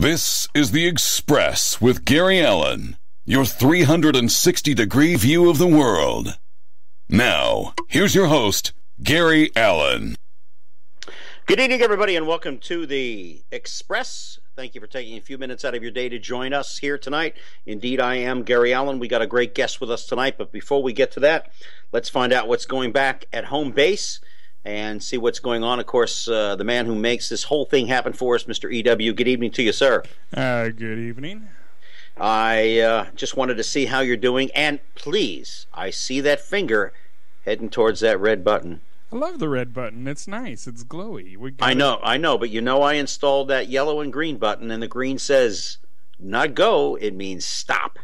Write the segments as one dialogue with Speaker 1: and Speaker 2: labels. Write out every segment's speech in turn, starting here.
Speaker 1: This is The Express with Gary Allen, your 360-degree view of the world. Now, here's your host, Gary Allen.
Speaker 2: Good evening, everybody, and welcome to The Express. Thank you for taking a few minutes out of your day to join us here tonight. Indeed, I am Gary Allen. We got a great guest with us tonight, but before we get to that, let's find out what's going back at home base and see what's going on. Of course, the man who makes this whole thing happen for us, Mr. EW. Good evening to you, sir.
Speaker 3: Good evening.
Speaker 2: I just wanted to see how you're doing, and please, I see that finger heading towards that red button.
Speaker 3: I love the red button. It's nice. It's glowy.
Speaker 2: I know, but you know I installed that yellow and green button, and the green says not go, it means stop.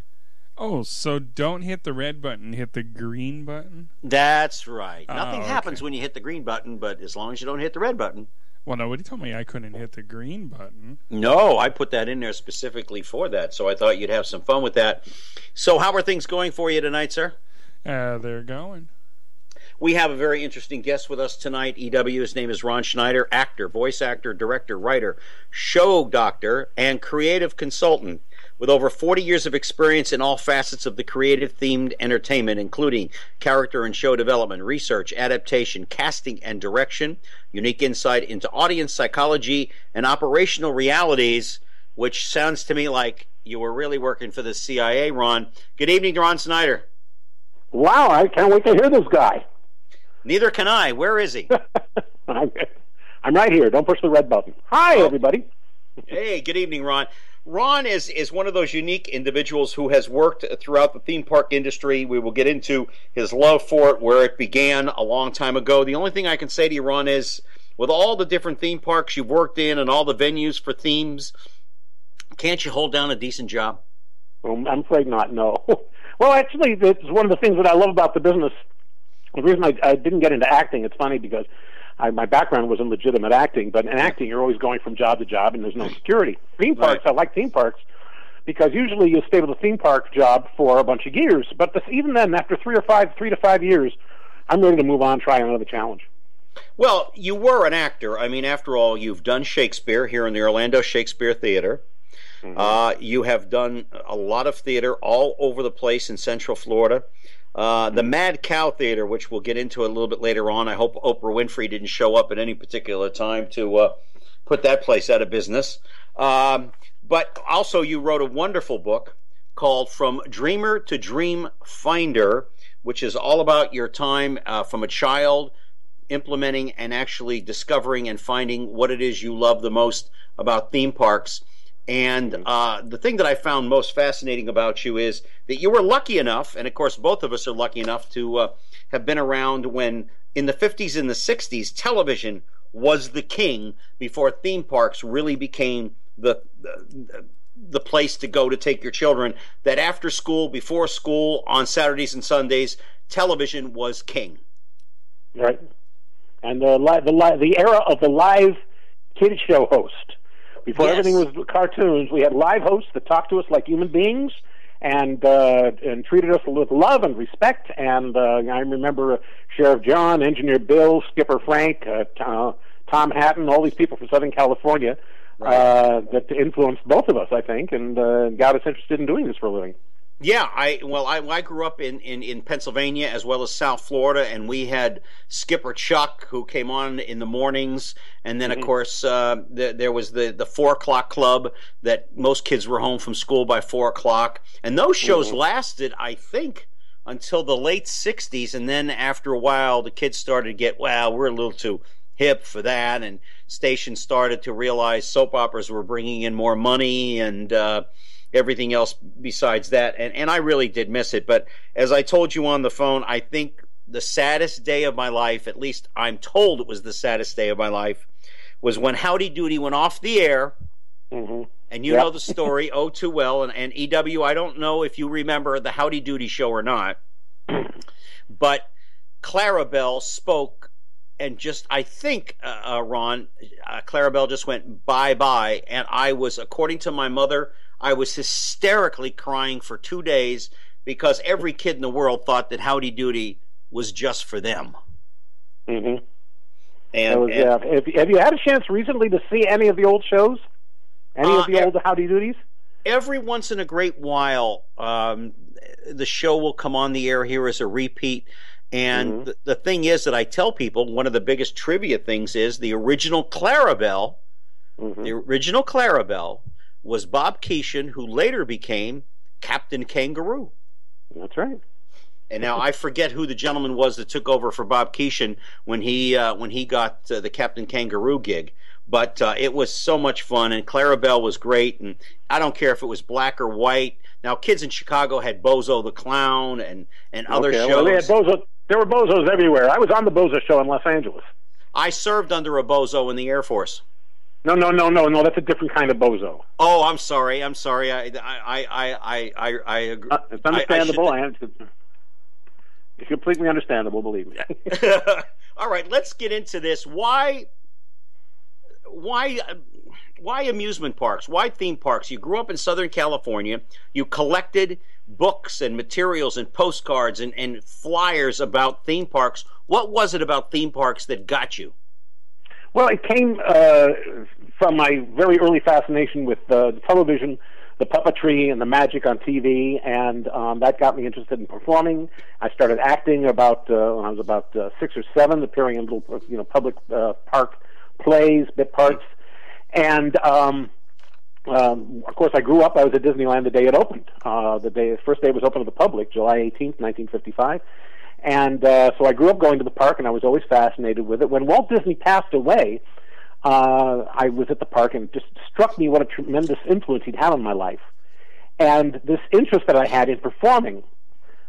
Speaker 3: Oh, so don't hit the red button, hit the green button?
Speaker 2: That's right. Nothing
Speaker 3: okay.
Speaker 2: happens when you hit the green button, but as long as you don't hit the red button.
Speaker 3: Well, nobody told me I couldn't hit the green button.
Speaker 2: No, I put that in there specifically for that, so I thought you'd have some fun with that. So how are things going for you tonight, sir?
Speaker 3: They're going.
Speaker 2: We have a very interesting guest with us tonight, EW. His name is Ron Schneider, actor, voice actor, director, writer, show doctor, and creative consultant with over 40 years of experience in all facets of the creative-themed entertainment, including character and show development, research, adaptation, casting, and direction, unique insight into audience psychology and operational realities, which sounds to me like you were really working for the CIA, Ron. Good evening, Ron Schneider.
Speaker 4: Wow, I can't wait to hear this guy.
Speaker 2: Neither can I. Where is he?
Speaker 4: I'm right here. Don't push the red button. Hi, everybody.
Speaker 2: Hey, good evening, Ron. Ron is one of those unique individuals who has worked throughout the theme park industry. We will get into his love for it, where it began a long time ago. The only thing I can say to you, Ron, is with all the different theme parks you've worked in and all the venues for themes, can't you hold down a decent job?
Speaker 4: Well, I'm afraid not, no. Well, actually, it's one of the things that I love about the business. The reason I didn't get into acting, it's funny because my background was in legitimate acting, but in acting you're always going from job to job and there's no security. Theme parks, I like theme parks because usually you stay with a theme park job for a bunch of years, but even then, after 3 to 5 years, I'm ready to move on, try another challenge.
Speaker 2: Well, you were an actor. I mean, after all, you've done Shakespeare here in the Orlando Shakespeare Theater. Mm-hmm. You have done a lot of theater all over the place in Central Florida. The Mad Cow Theater, which we'll get into a little bit later on. I hope Oprah Winfrey didn't show up at any particular time to put that place out of business. But also you wrote a wonderful book called From Dreamer to Dreamfinder, which is all about your time from a child implementing and actually discovering and finding what it is you love the most about theme parks. And the thing that I found most fascinating about you is that you were lucky enough, and of course both of us are lucky enough to have been around when, in the 50s and the 60s, television was the king before theme parks really became the place to go to take your children. That after school, before school, on Saturdays and Sundays, television was king.
Speaker 4: Right. And the era of the live kid show host. Before everything was cartoons, we had live hosts that talked to us like human beings and treated us with love and respect. And I remember Sheriff John, Engineer Bill, Skipper Frank, Tom Hatton, all these people from Southern California that influenced both of us, I think, and got us interested in doing this for a living.
Speaker 2: Yeah, I grew up in Pennsylvania as well as South Florida, and we had Skipper Chuck, who came on in the mornings, and then of course there was the 4 o'clock club that most kids were home from school by 4 o'clock, and those shows lasted, I think, until the late 60s, and then after a while the kids started to get, well, we're a little too hip for that, and stations started to realize soap operas were bringing in more money and everything else besides that, and I really did miss it. But as I told you on the phone, I think the saddest day of my life, at least I'm told it was the saddest day of my life, was when Howdy Doody went off the air, and you know the story oh too well, and EW, I don't know if you remember the Howdy Doody show or not, but Clarabelle spoke, and just, I think, Ron, Clarabelle just went bye-bye, and I was, according to my mother, I was hysterically crying for 2 days because every kid in the world thought that Howdy Doody was just for them.
Speaker 4: And have you had a chance recently to see any of the old shows? Any of the old Howdy Doodies?
Speaker 2: Every once in a great while, the show will come on the air here as a repeat. And the thing is that I tell people, one of the biggest trivia things is the original Clarabelle. The original Clarabelle was Bob Keeshan, who later became Captain Kangaroo.
Speaker 4: That's right.
Speaker 2: And now I forget who the gentleman was that took over for Bob Keeshan when he got the Captain Kangaroo gig. But it was so much fun, and Clarabelle was great. And I don't care if it was black or white. Now, kids in Chicago had Bozo the Clown and other shows.
Speaker 4: Well, they had Bozo. There were Bozos everywhere. I was on the Bozo show in Los Angeles.
Speaker 2: I served under a Bozo in the Air Force.
Speaker 4: No. That's a different kind of Bozo.
Speaker 2: Oh, I'm sorry. I agree.
Speaker 4: It's understandable. It's completely understandable. Believe me.
Speaker 2: All right, let's get into this. Why amusement parks? Why theme parks? You grew up in Southern California. You collected books and materials and postcards and flyers about theme parks. What was it about theme parks that got you?
Speaker 4: Well, it came from my very early fascination with the television, the puppetry, and the magic on TV, and that got me interested in performing. I started acting when I was about 6 or 7, appearing in little public park plays, bit parts, and of course, I grew up. I was at Disneyland the day it opened. The first day it was open to the public, July 18th, 1955. And so I grew up going to the park, and I was always fascinated with it. When Walt Disney passed away, I was at the park, and it just struck me what a tremendous influence he'd had on my life. And this interest that I had in performing,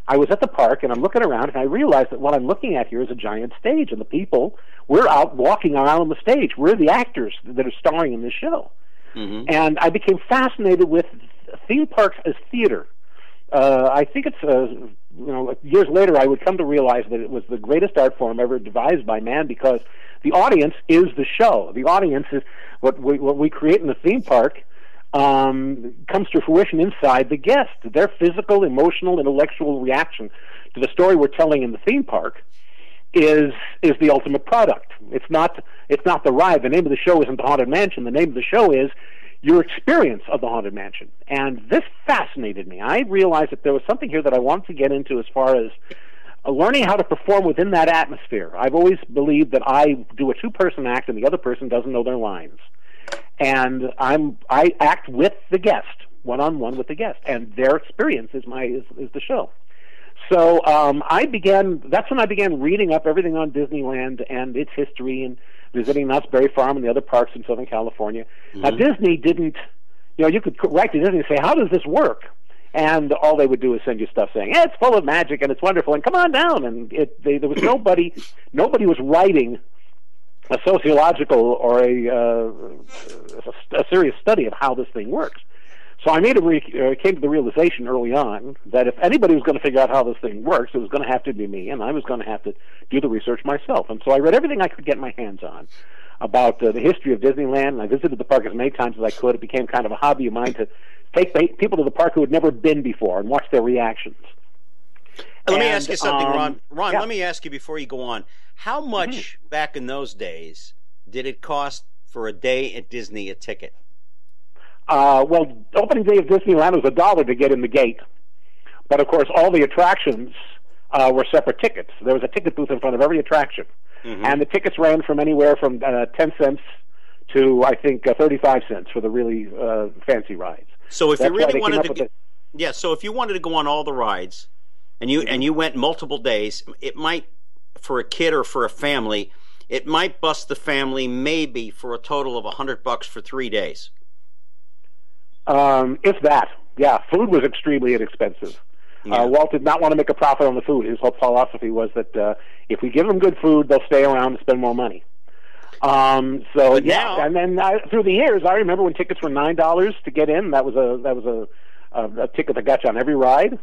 Speaker 4: I was at the park, and I'm looking around, and I realized that what I'm looking at here is a giant stage, and the people, we're out walking around on the stage. We're the actors that are starring in this show. And I became fascinated with theme parks as theater. I think it's, years later I would come to realize that it was the greatest art form ever devised by man, because the audience is the show. The audience is what we create in the theme park comes to fruition inside the guest. Their physical, emotional, intellectual reaction to the story we're telling in the theme park is the ultimate product. It's not the ride. The name of the show isn't the Haunted Mansion. The name of the show is your experience of the Haunted Mansion. And this fascinated me. I realized that there was something here that I wanted to get into as far as learning how to perform within that atmosphere. I've always believed that I do a two-person act and the other person doesn't know their lines. And I act with the guest, one-on-one with the guest, and their experience is the show. So that's when I began reading up everything on Disneyland and its history, and visiting Knott's Berry Farm and the other parks in Southern California. Now, Disney didn't, you could write to Disney and say, how does this work? And all they would do is send you stuff saying, it's full of magic and it's wonderful and come on down. And there was nobody was writing a sociological or a serious study of how this thing works. So I came to the realization early on that if anybody was going to figure out how this thing works, it was going to have to be me, and I was going to have to do the research myself. And so I read everything I could get my hands on about the history of Disneyland, and I visited the park as many times as I could. It became kind of a hobby of mine to take people to the park who had never been before and watch their reactions.
Speaker 2: Let me ask you something, Ron. Ron,
Speaker 4: yeah.
Speaker 2: Let me ask you before you go on. How much back in those days did it cost for a day at Disney a ticket?
Speaker 4: Well, opening day of Disneyland was $1 to get in the gate. But, of course, all the attractions were separate tickets. There was a ticket booth in front of every attraction. And the tickets ran from anywhere from 10 cents to, I think, 35 cents for the really fancy rides.
Speaker 2: So if you really wanted to so if you wanted to go on all the rides and you went multiple days, it might, for a kid or for a family, it might bust the family maybe for a total of $100 for 3 days.
Speaker 4: If that. Yeah, food was extremely inexpensive.
Speaker 2: Yeah.
Speaker 4: Walt did not want to make a profit on the food. His whole philosophy was that if we give them good food, they'll stay around and spend more money. And then through the years, I remember when tickets were $9 to get in. That was a ticket that got you on every ride.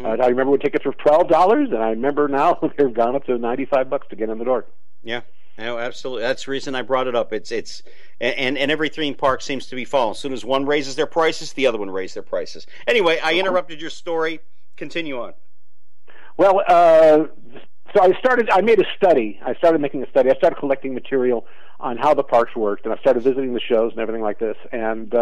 Speaker 4: I remember when tickets were $12, and I remember now they've gone up to $95 to get in the door.
Speaker 2: Yeah. No, absolutely. That's the reason I brought it up. And every theme park seems to be following. As soon as one raises their prices, the other one raises their prices. Anyway, I interrupted your story. Continue on.
Speaker 4: Well, So I made a study. I started making a study. I started collecting material on how the parks worked, and I started visiting the shows and everything like this, and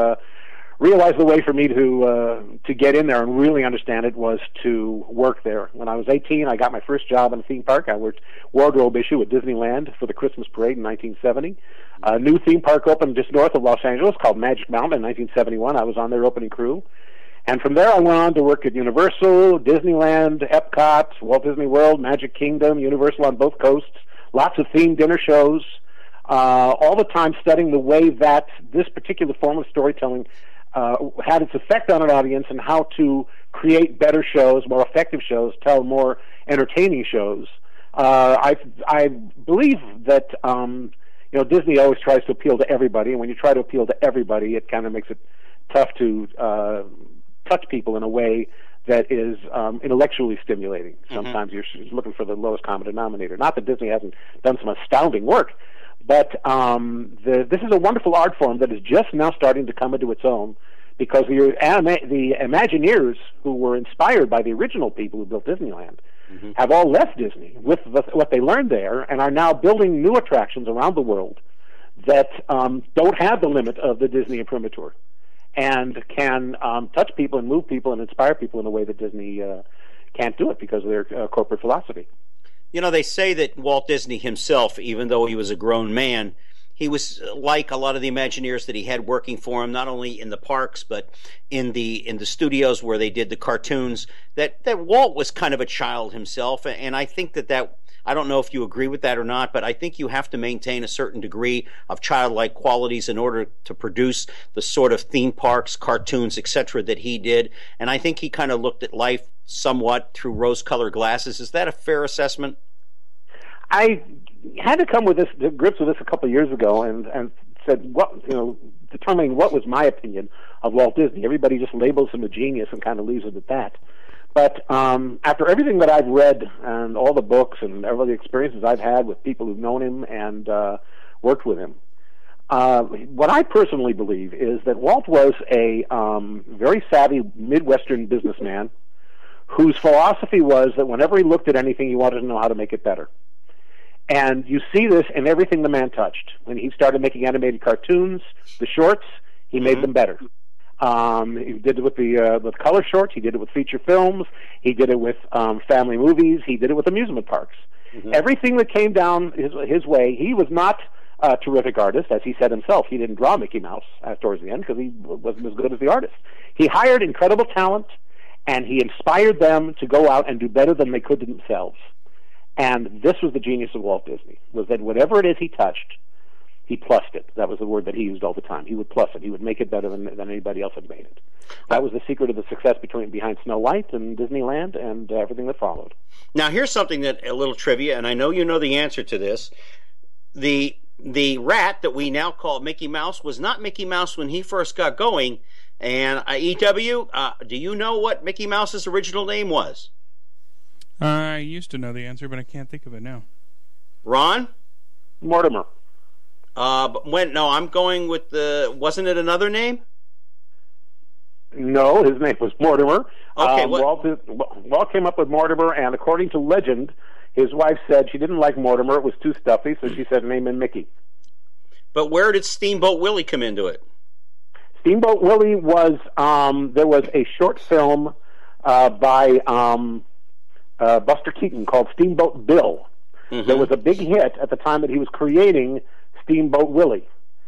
Speaker 4: realized the way for me to get in there and really understand it was to work there. When I was 18, I got my first job in a theme park. I worked wardrobe issue at Disneyland for the Christmas parade in 1970. A new theme park opened just north of Los Angeles called Magic Mountain in 1971. I was on their opening crew. And from there I went on to work at Universal, Disneyland, EPCOT, Walt Disney World, Magic Kingdom, Universal on both coasts, lots of themed dinner shows, all the time studying the way that this particular form of storytelling had its effect on an audience and how to create better shows, more effective shows, tell more entertaining shows. I believe that Disney always tries to appeal to everybody, and when you try to appeal to everybody, it kind of makes it tough to touch people in a way that is intellectually stimulating. Sometimes you're looking for the lowest common denominator. Not that Disney hasn't done some astounding work, but this is a wonderful art form that is just now starting to come into its own, because the Imagineers who were inspired by the original people who built Disneyland have all left Disney with what they learned there and are now building new attractions around the world that don't have the limit of the Disney imprimatur, and can touch people and move people and inspire people in a way that Disney can't do it because of their corporate philosophy.
Speaker 2: They say that Walt Disney himself, even though he was a grown man, he was like a lot of the Imagineers that he had working for him, not only in the parks but in the studios where they did the cartoons, that Walt was kind of a child himself. And I think that I don't know if you agree with that or not, but I think you have to maintain a certain degree of childlike qualities in order to produce the sort of theme parks, cartoons, etc. that he did. And I think he kind of looked at life somewhat through rose-colored glasses. Is that a fair assessment?
Speaker 4: I had to come to grips with this a couple of years ago, and said, determining what was my opinion of Walt Disney. Everybody just labels him a genius and kind of leaves it at that. But after everything that I've read and all the books and all the experiences I've had with people who've known him and worked with him, what I personally believe is that Walt was a very savvy Midwestern businessman whose philosophy was that whenever he looked at anything, he wanted to know how to make it better. And you see this in everything the man touched. When he started making animated cartoons, the shorts, he made them better. He did it with color shorts. He did it with feature films. He did it with family movies. He did it with amusement parks. Everything that came down his way, he was not a terrific artist, as he said himself. He didn't draw Mickey Mouse towards the end because he wasn't as good as the artist. He hired incredible talent, and he inspired them to go out and do better than they could themselves. And this was the genius of Walt Disney, was that whatever it is he touched, he plussed it. That was the word that he used all the time. He would plus it. He would make it better than anybody else had made it. That was the secret of the success behind Snow White and Disneyland and everything that followed.
Speaker 2: Now, here's something a little trivia, and I know you know the answer to this. The rat that we now call Mickey Mouse was not Mickey Mouse when he first got going. And EW, do you know what Mickey Mouse's original name was?
Speaker 3: I used to know the answer, but I can't think of it now.
Speaker 2: Ron?
Speaker 4: Mortimer.
Speaker 2: I'm going with wasn't it another name?
Speaker 4: No, his name was Mortimer.
Speaker 2: Okay,
Speaker 4: Walt came up with Mortimer, and according to legend, his wife said she didn't like Mortimer. It was too stuffy, so she said name him Mickey.
Speaker 2: But where did Steamboat Willie come into it?
Speaker 4: Steamboat Willie was, there was a short film by Buster Keaton called Steamboat Bill. There was a big hit at the time that he was creating Steamboat Willie.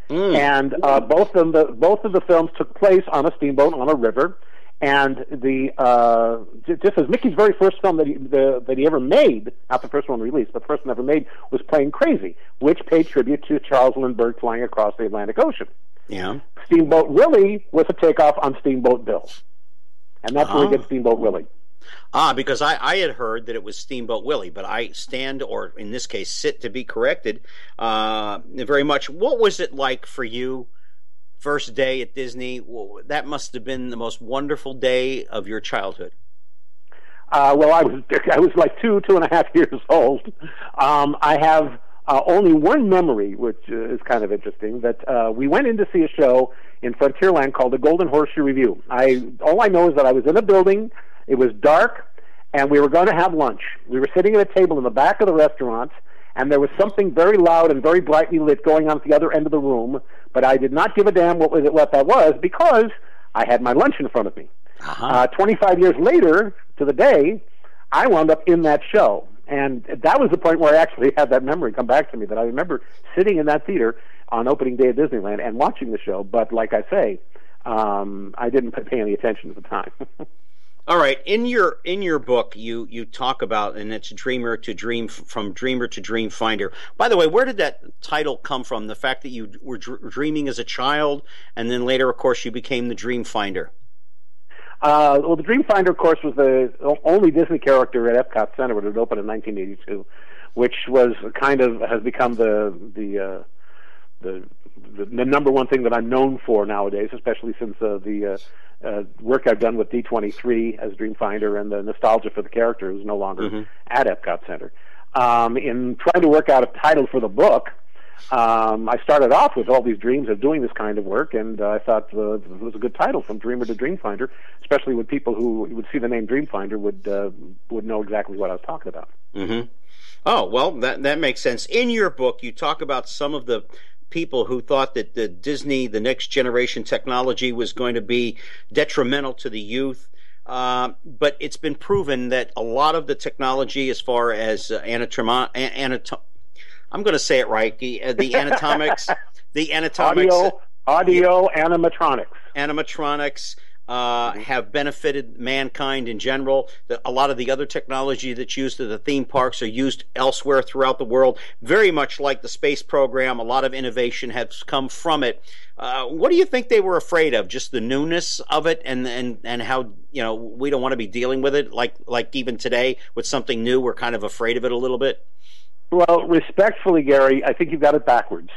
Speaker 4: And both of the films took place on a steamboat on a river. And just as Mickey's very first film that he ever made, not the first one released, but the first one ever made, was Playing Crazy, which paid tribute to Charles Lindbergh flying across the Atlantic Ocean.
Speaker 2: Yeah.
Speaker 4: Steamboat Willie was a takeoff on Steamboat Bill. And that's where we get Steamboat Willie.
Speaker 2: Because I had heard that it was Steamboat Willie, but I stand, or in this case sit, to be corrected very much. What was it like for you, first day at Disney? That must have been the most wonderful day of your childhood.
Speaker 4: Well, I was like 2.5 years old. I have only one memory, which is kind of interesting, that we went in to see a show in Frontierland called the Golden Horseshoe Review. All I know is that I was in a building. It was dark, and we were going to have lunch. We were sitting at a table in the back of the restaurant, and there was something very loud and very brightly lit going on at the other end of the room, but I did not give a damn what that was because I had my lunch in front of me. 25 years later, to the day, I wound up in that show. And that was the point where I actually had that memory come back to me, that I remember sitting in that theater on opening day at Disneyland and watching the show. But like I say, I didn't pay any attention at the time.
Speaker 2: All right, in your book, you talk about, and it's from Dreamer to Dreamfinder. By the way, where did that title come from? The fact that you were dreaming as a child, and then later, of course, you became the Dreamfinder.
Speaker 4: Well, the Dreamfinder, of course, was the only Disney character at EPCOT Center when it opened in 1982, which was has become the number one thing that I'm known for nowadays, especially since the work I've done with D23 as Dreamfinder and the nostalgia for the character is no longer at Epcot Center. In trying to work out a title for the book, I started off with all these dreams of doing this kind of work, and I thought it was a good title, From Dreamer to Dreamfinder, especially with people who would see the name Dreamfinder would know exactly what I was talking about.
Speaker 2: Oh, well, that makes sense. In your book, you talk about some of the people who thought that the Disney, the next generation technology, was going to be detrimental to the youth. But it's been proven that a lot of the technology, as far as I'm going to say it right, the anatomics,
Speaker 4: audio animatronics have benefited mankind in general. A lot of the other technology that's used at the theme parks are used elsewhere throughout the world. Very much like the space program, a lot of innovation has come from it. What do you think they were afraid of? Just the newness of it, and how we don't want to be dealing with it like even today with something new. We're kind of afraid of it a little bit. Well, respectfully, Gary, I think you've got it backwards.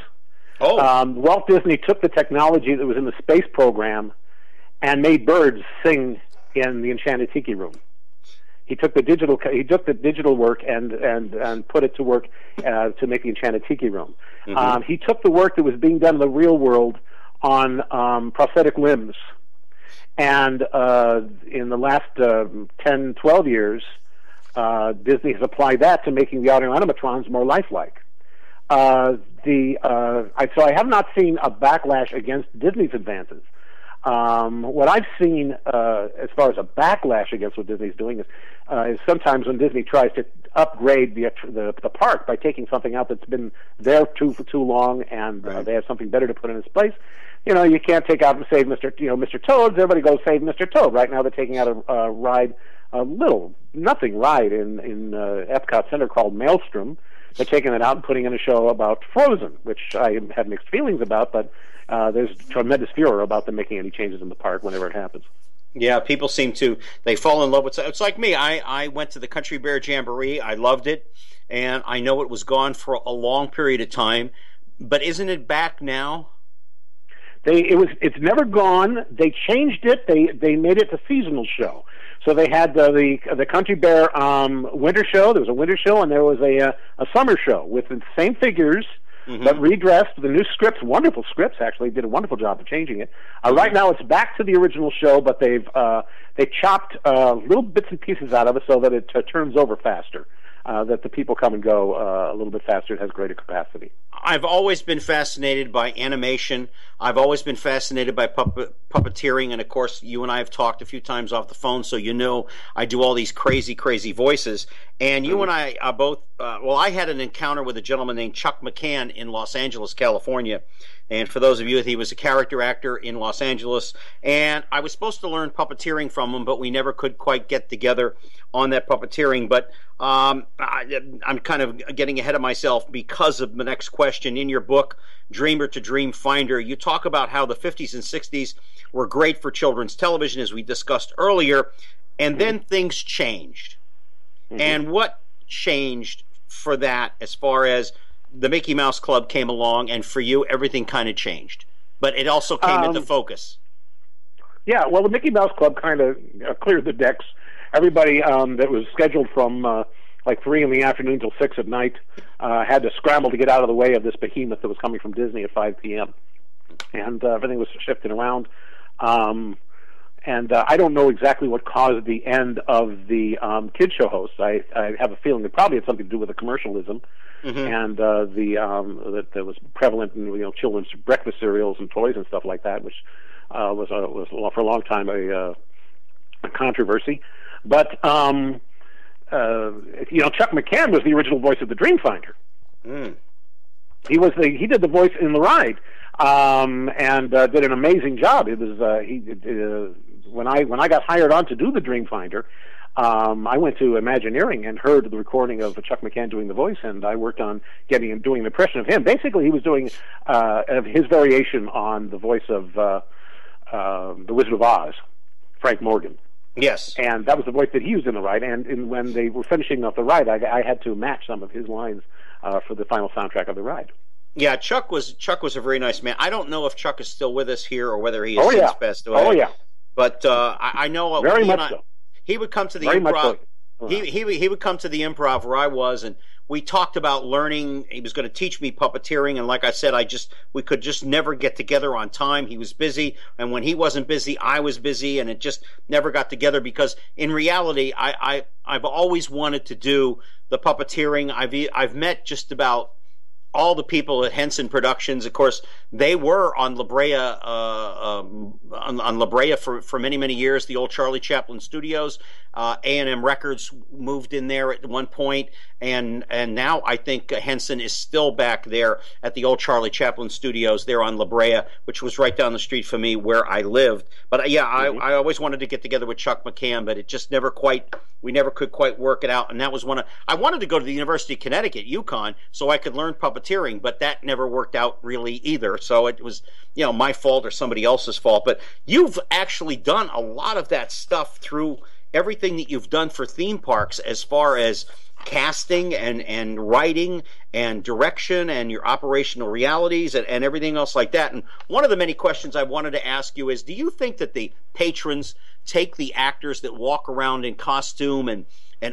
Speaker 4: Walt Disney took the technology that was in the space program and made birds sing in the Enchanted Tiki Room. He took the digital work and put it to work to make the Enchanted Tiki Room. He took the work that was being done in the real world on prosthetic limbs, and in the last 10, 12 years, Disney has applied that to making the audio animatrons more lifelike. So I have not seen a backlash against Disney's advances. What I've seen as far as a backlash against what Disney's doing is sometimes when Disney tries to upgrade the park by taking something out that's been there for too long, and they have something better to put in its place. You can't take out and save Mr. Toad. Everybody goes save Mr. Toad. Right now they're taking out a ride, nothing ride in Epcot Center called Maelstrom. They're taking it out and putting in a show about Frozen, which I have mixed feelings about, but there's tremendous furor about them making any changes in the park whenever it happens. Yeah,
Speaker 2: people they fall in love with it. It's like me. I went to the Country Bear Jamboree. I loved it, and I know it was gone for a long period of time, but isn't it back now?
Speaker 4: It's never gone. They changed it. They made it a seasonal show. So they had the Country Bear winter show. There was a winter show, and there was a summer show with the same figures, but redressed. The new scripts, wonderful scripts, actually did a wonderful job of changing it. Right now, it's back to the original show, but they chopped little bits and pieces out of it so that it turns over faster. That the people come and go a little bit faster. It has greater capacity.
Speaker 2: I've always been fascinated by animation. I've always been fascinated by puppeteering, and of course, you and I have talked a few times off the phone, so I do all these crazy, crazy voices. And you and I are both. I had an encounter with a gentleman named Chuck McCann in Los Angeles, California. And for those of you, he was a character actor in Los Angeles, and I was supposed to learn puppeteering from him, but we never could quite get together on that puppeteering. But I'm kind of getting ahead of myself because of the next question. In your book, Dreamer to Dreamfinder, you talk about how the 50s and 60s were great for children's television, as we discussed earlier, and then things changed. And what changed for that as far as the Mickey Mouse Club came along, and for you, everything kind of changed, but it also came into focus.
Speaker 4: Yeah, well, the Mickey Mouse Club kind of cleared the decks. Everybody that was scheduled from like 3 in the afternoon till 6 at night had to scramble to get out of the way of this behemoth that was coming from Disney at 5 p.m. And everything was shifting around. And I don't know exactly what caused the end of the kid show hosts. I have a feeling it probably had something to do with the commercialism and that was prevalent in children's breakfast cereals and toys and stuff like that, which was for a long time a controversy. But Chuck McCann was the original voice of the Dreamfinder. He did the voice in the ride. And did an amazing job. It was when I got hired on to do the Dreamfinder, I went to Imagineering and heard the recording of Chuck McCann doing the voice, and I worked on doing an impression of him. Basically, he was doing his variation on the voice of the Wizard of Oz, Frank Morgan.
Speaker 2: Yes,
Speaker 4: and that was the voice that he used in the ride. And when they were finishing up the ride, I had to match some of his lines for the final soundtrack of the ride.
Speaker 2: Yeah, Chuck was a very nice man. I don't know if Chuck is still with us here or whether he has since passed away.
Speaker 4: Oh yeah,
Speaker 2: but I know
Speaker 4: very much so.
Speaker 2: He would come to the
Speaker 4: very
Speaker 2: improv.
Speaker 4: So.
Speaker 2: He would come to the improv where I was, and we talked about learning. He was going to teach me puppeteering, and like I said, we could just never get together on time. He was busy, and when he wasn't busy, I was busy, and it just never got together. Because in reality, I've always wanted to do the puppeteering. I've met just about all the people at Henson Productions. Of course, they were on La Brea, on La Brea for many, many years, the old Charlie Chaplin Studios. A&M Records moved in there at one point, and now I think Henson is still back there at the old Charlie Chaplin Studios there on La Brea, which was right down the street from me where I lived. But I always wanted to get together with Chuck McCann, but it just we never could quite work it out. And that was I wanted to go to the University of Connecticut, UConn, so I could learn puppeteering, but that never worked out really either. So it was, my fault or somebody else's fault. But you've actually done a lot of that stuff through everything that you've done for theme parks, as far as casting and writing and direction and your operational realities and everything else like that. And one of the many questions I wanted to ask you is, do you think that the patrons take the actors that walk around in costume and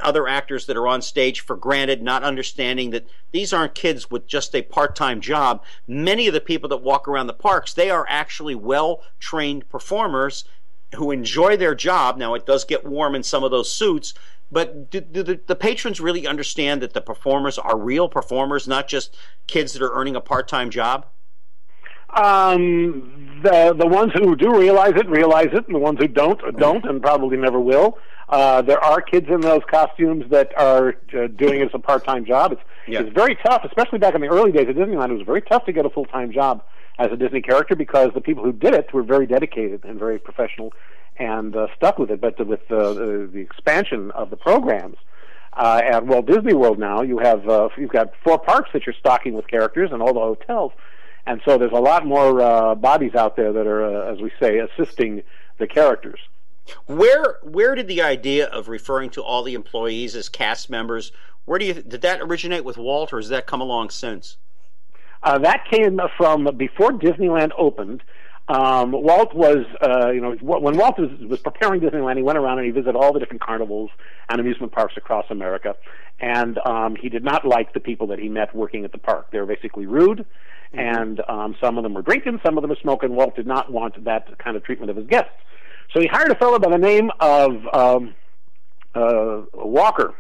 Speaker 2: other actors that are on stage for granted, not understanding that these aren't kids with just a part-time job? Many of the people that walk around the parks, they are actually well-trained performers who enjoy their job. Now, it does get warm in some of those suits, but do the patrons really understand that the performers are real performers, not just kids that are earning a part-time job?
Speaker 4: The ones who do realize it, and the ones who don't, and probably never will. There are kids in those costumes that are doing it as a part-time job. It's very tough, especially back in the early days of Disneyland. It was very tough to get a full-time job as a Disney character, because the people who did it were very dedicated and very professional and stuck with it. But with the expansion of the programs at Walt Disney World now, you've got 4 parks that you're stocking with characters and all the hotels, and so there's a lot more bodies out there that are, as we say, assisting the characters.
Speaker 2: Where did the idea of referring to all the employees as cast members, did that originate with Walt, or has that come along since?
Speaker 4: That came from before Disneyland opened. Walt was, when Walt was preparing Disneyland, he went around and he visited all the different carnivals and amusement parks across America. And he did not like the people that he met working at the park. They were basically rude, and some of them were drinking, some of them were smoking. Walt did not want that kind of treatment of his guests. So he hired a fellow by the name of Walker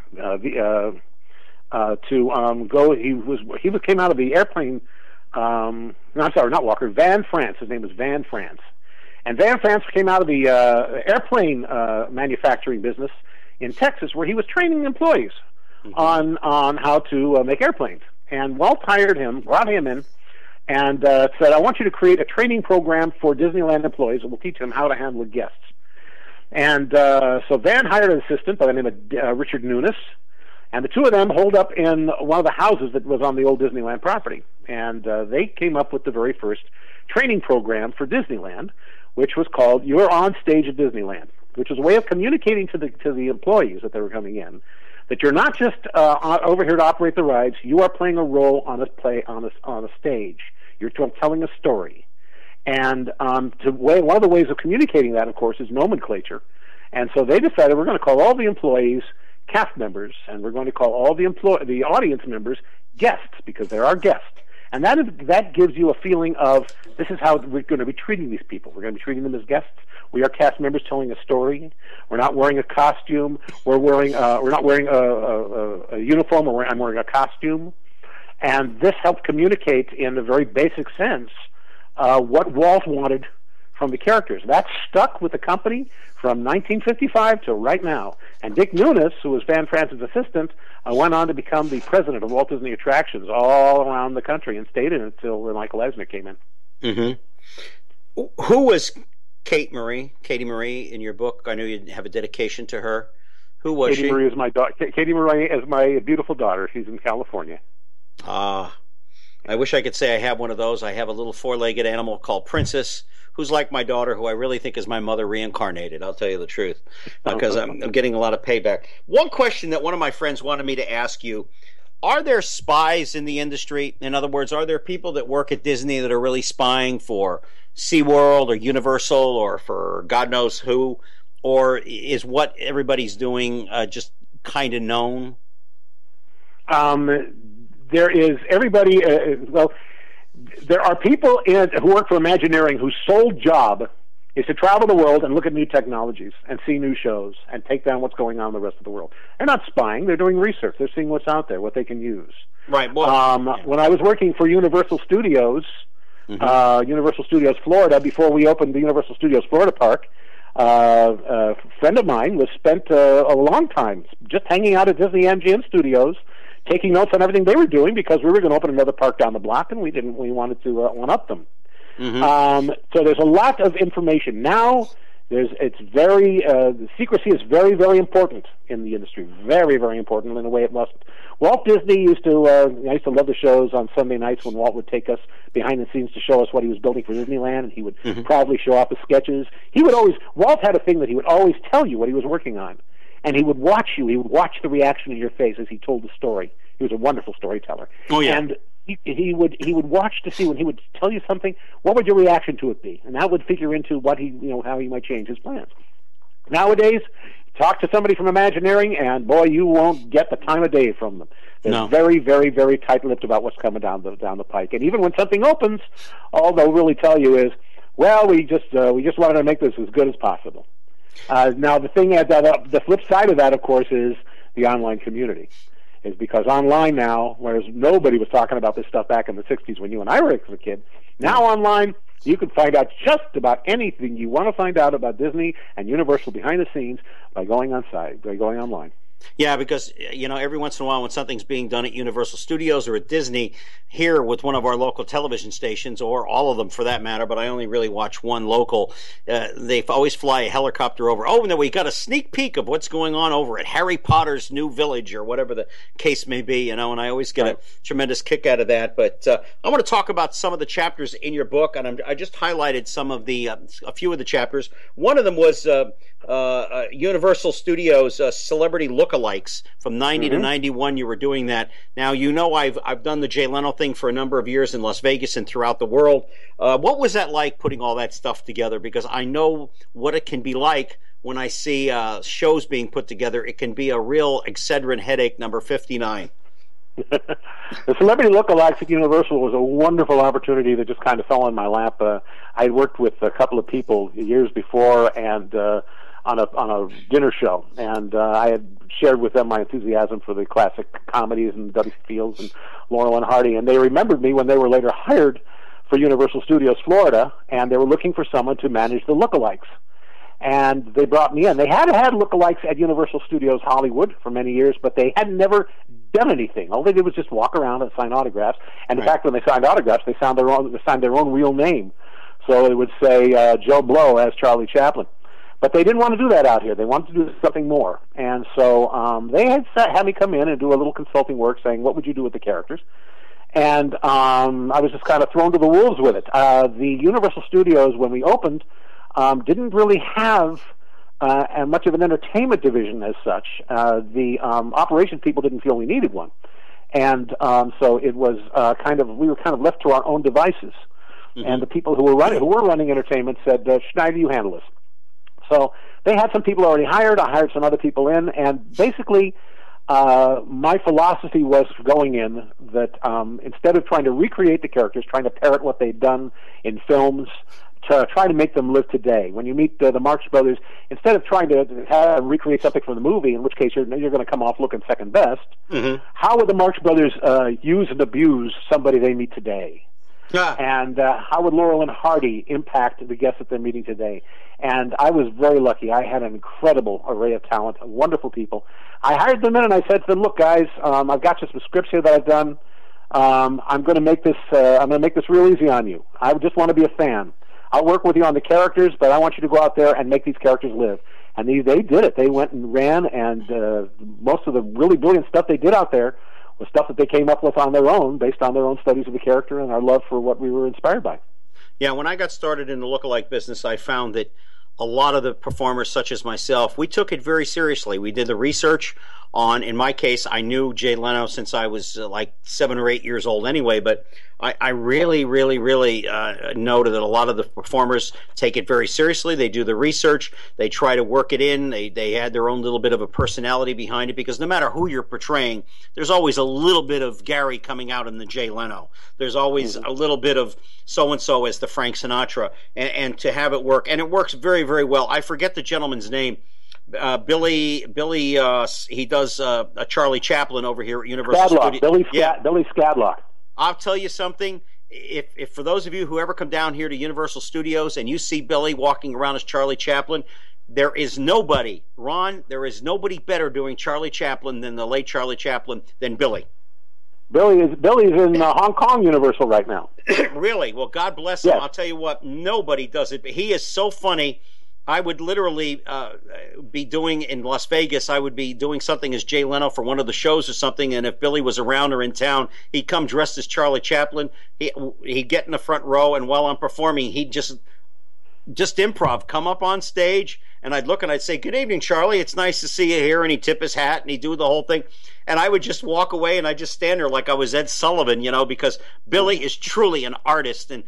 Speaker 4: to go. He came out of the airplane. No, I'm sorry, not Walker. Van France. His name was Van France, and Van France came out of the airplane manufacturing business in Texas, where he was training employees on how to make airplanes. And Walt hired him, brought him in, and said, "I want you to create a training program for Disneyland employees that will teach them how to handle guests." And so Van hired an assistant by the name of Richard Nunes. And the two of them holed up in one of the houses that was on the old Disneyland property. And they came up with the very first training program for Disneyland, which was called You're on Stage at Disneyland, which was a way of communicating to the employees that they were coming in that you're not just over here to operate the rides. You are playing a role on a stage. You're telling a story. And one of the ways of communicating that, of course, is nomenclature. And so they decided we're going to call all the employees cast members, and we're going to call all the audience members guests, because they're our guests. And that gives you a feeling of, this is how we're going to be treating these people. We're going to be treating them as guests. We are cast members telling a story. We're not wearing a costume. We're not wearing a uniform. I'm wearing a costume. And this helped communicate in a very basic sense what Walt wanted from the characters. That stuck with the company from 1955 to right now. And Dick Nunes, who was Van France's assistant, went on to become the president of Walt Disney Attractions all around the country and stayed in it until Michael Eisner came in.
Speaker 2: Mm-hmm. Who was Katie Marie in your book? I know you have a dedication to her. Who was she?
Speaker 4: Katie Marie is my daughter. Katie Marie is my beautiful daughter. She's in California.
Speaker 2: I wish I could say I have one of those. I have a little four-legged animal called Princess, who's like my daughter, who I really think is my mother reincarnated. I'll tell you the truth, because I'm getting a lot of payback. One question that one of my friends wanted me to ask you: are there spies in the industry? In other words, are there people that work at Disney that are really spying for SeaWorld or Universal or for God knows who? Or is what everybody's doing just kind of known?
Speaker 4: There is everybody. There are people who work for Imagineering whose sole job is to travel the world and look at new technologies and see new shows and take down what's going on in the rest of the world. They're not spying. They're doing research. They're seeing what's out there, what they can use.
Speaker 2: Right. Well,
Speaker 4: when I was working for Universal Studios, Universal Studios Florida, before we opened the Universal Studios Florida Park, a friend of mine spent a long time just hanging out at Disney MGM Studios, taking notes on everything they were doing, because we were going to open another park down the block, and we wanted to one-up them. So there's a lot of information now. Secrecy is very, very important in the industry. Very, very important in a way it must. Walt Disney I used to love the shows on Sunday nights when Walt would take us behind the scenes to show us what he was building for Disneyland, and he would proudly show off his sketches. Walt had a thing that he would always tell you what he was working on. And he would watch you. He would watch the reaction in your face as he told the story. He was a wonderful storyteller. Oh yeah. And he would watch to see when he would tell you something, what would your reaction to it be? And that would figure into how he might change his plans. Nowadays, talk to somebody from Imagineering, and boy, you won't get the time of day from them. They're very, very, very tight-lipped about what's coming down the pike. And even when something opens, all they'll really tell you is, well, we just wanted to make this as good as possible. Now, the flip side of that, of course, is the online community. Is because online now, whereas nobody was talking about this stuff back in the 60s when you and I were a kid, now online, you can find out just about anything you want to find out about Disney and Universal behind the scenes by going online.
Speaker 2: Yeah, because, every once in a while when something's being done at Universal Studios or at Disney, here with one of our local television stations, or all of them for that matter, but I only really watch one local, they always fly a helicopter over. Oh, no, we got a sneak peek of what's going on over at Harry Potter's new village, or whatever the case may be, and I always get a tremendous kick out of that. But I want to talk about some of the chapters in your book, and I just highlighted some of a few of the chapters. One of them was Universal Studios Celebrity Lookalikes from 90 to 91. You were doing that. Now, I've done the Jay Leno thing for a number of years in Las Vegas and throughout the world. What was that like, putting all that stuff together? Because I know what it can be like when I see shows being put together. It can be a real Excedrin headache, number 59.
Speaker 4: The Celebrity Lookalikes at Universal was a wonderful opportunity that just kind of fell in my lap. I had worked with a couple of people years before, and on a dinner show, and I had shared with them my enthusiasm for the classic comedies and W. Fields and Laurel and Hardy, and they remembered me when they were later hired for Universal Studios Florida, and they were looking for someone to manage the lookalikes. And they brought me in. They had lookalikes at Universal Studios Hollywood for many years, but they had never done anything. All they did was just walk around and sign autographs. And in fact, when they signed autographs, they signed their own real name. So it would say Joe Blow as Charlie Chaplin. But they didn't want to do that out here. They wanted to do something more. And so they had me come in and do a little consulting work saying, what would you do with the characters? And I was just kind of thrown to the wolves with it. The Universal Studios, when we opened, didn't really have much of an entertainment division as such. The operations people didn't feel we needed one. And so it was we were kind of left to our own devices. And the people who were running entertainment said, Schneider, you handle this. So they had some people already hired. I hired some other people in, and basically my philosophy was going in that instead of trying to recreate the characters, trying to parrot what they'd done in films, to try to make them live today. When you meet the Marx Brothers, instead of trying to have recreate something from the movie, in which case you're going to come off looking second best, how would the Marx Brothers use and abuse somebody they meet today? And how would Laurel and Hardy impact the guests that they're meeting today? And I was very lucky. I had an incredible array of talent, wonderful people. I hired them in and I said to them, "Look, guys, I've got you some scripts here that I've done. I'm going to make this. I'm going to make this real easy on you. I just want to be a fan. I'll work with you on the characters, but I want you to go out there and make these characters live." And they did it. They went and ran, and most of the really brilliant stuff they did out there was stuff that they came up with on their own, based on their own studies of the character and our love for what we were inspired by.
Speaker 2: Yeah, when I got started in the lookalike business, I found that a lot of the performers, such as myself, we took it very seriously. We did the research on, in my case, I knew Jay Leno since I was like 7 or 8 years old anyway, but I really noted that a lot of the performers take it very seriously. They do the research. They try to work it in. They add their own little bit of a personality behind it, because no matter who you're portraying, there's always a little bit of Gary coming out in the Jay Leno. There's always a little bit of so-and-so as the Frank Sinatra, and to have it work. And it works very, very well. I forget the gentleman's name. Billy, he does a Charlie Chaplin over here at Universal Studios.
Speaker 4: Billy Scadlock.
Speaker 2: I'll tell you something. If for those of you who ever come down here to Universal Studios and you see Billy walking around as Charlie Chaplin, there is nobody, Ron, there is nobody better doing Charlie Chaplin than the late Charlie Chaplin than Billy.
Speaker 4: Billy's in Hong Kong Universal right now.
Speaker 2: Really? Well, God bless him.
Speaker 4: Yes.
Speaker 2: I'll tell you what, nobody does it. But he is so funny. I would literally be doing in Las Vegas, I would be doing something as Jay Leno for one of the shows or something, and if Billy was around or in town, he'd come dressed as Charlie Chaplin. He'd get in the front row, and while I'm performing, he'd just improv, come up on stage, and I'd look and I'd say, "Good evening, Charlie. It's nice to see you here." And he'd tip his hat and he'd do the whole thing. And I would just walk away and I'd just stand there like I was Ed Sullivan, because Billy is truly an artist. And